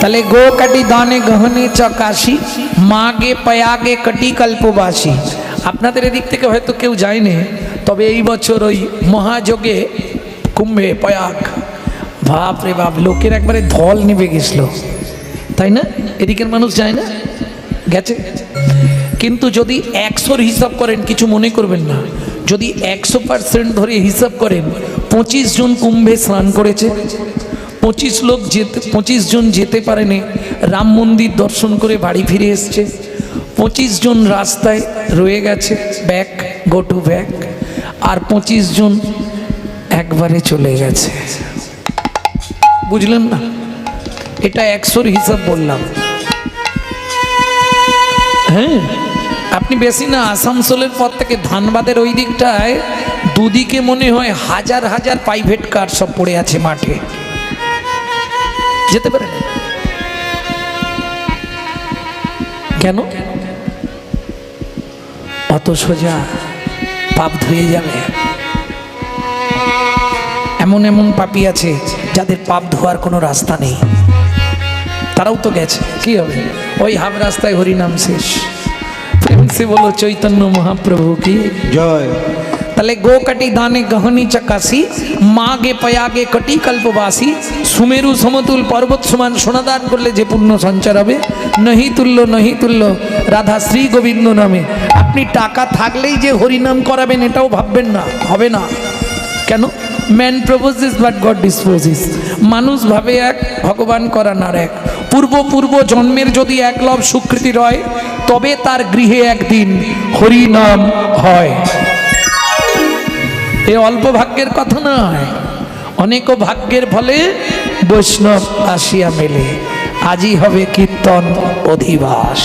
তাহলে গো কাটি দানে গহনে চকাশি মাগে পয়াগে কটি কল্পবাসী। আপনাদের এদিক থেকে হয়তো কেউ যায়নি, তবে এই বছর ওই মহাযোগে কুম্ভে পয়াগ, বাপ রে বাপ, লোকের একবারে ধল নেমে গেছিল, তাই না? এদিকের মানুষ যায় না, গেছে। কিন্তু যদি 100-র হিসাব করেন, কিছু মনে করবেন না, যদি 100% ধরে হিসাব করেন, 25 জন কুম্ভে স্নান করেছে, 25 জন যেতে পারেনি, রাম মন্দির দর্শন করে বাড়ি ফিরে এসছে, 25 জন রাস্তায় রয়ে গেছে, ব্যাক গো টু ব্যাক, আর 25 জন একবারে চলে গেছে। বুঝলেন না? এটা 100-র হিসাব বললাম। হ্যাঁ, আপনি বেশি না, আসানসোলের পর থেকে ধানবাদের ওই দিকটায় দুদিকে মনে হয় হাজার হাজার প্রাইভেট কার সব পড়ে আছে মাঠে, যেতে পারেন কেন? অত সোজা পাপ ধুয়ে যাবে? এমন এমন পাপী আছে যাদের পাপ ধোয়ার কোনো রাস্তা নেই, তারাও তো গেছে, কি হবে? ওই হাফ রাস্তায় হরিনাম শেষ। প্রেম সে বলো চৈতন্য মহাপ্রভু কি জয়। তাহলে গো কাটি দানে গহনি চকাশি মাগে পয়াগে কটি কল্পবাসী। সুমেরু সমতুল পর্বত সমান সোনা দান করলে যে পুণ্য সঞ্চার হবে, নহি তুল্য রাধা শ্রী গোবিন্দ নামে। আপনি টাকা থাকলেই যে হরিনাম করাবেন এটাও ভাববেন না, হবে না। কেন? Man proposes but god disposes. মানুষ ভাবে এক, ভগবান করান আর এক। পূর্ব জন্মের যদি একলব স্বীকৃতি রয়, তবে তার গৃহে একদিন হরিনাম হয়। এ অল্প ভাগ্যের কথা নয়, অনেক ভাগ্যের ফলে বৈষ্ণব আসিয়া মেলে। আজই হবে কীর্তন অধিবাস।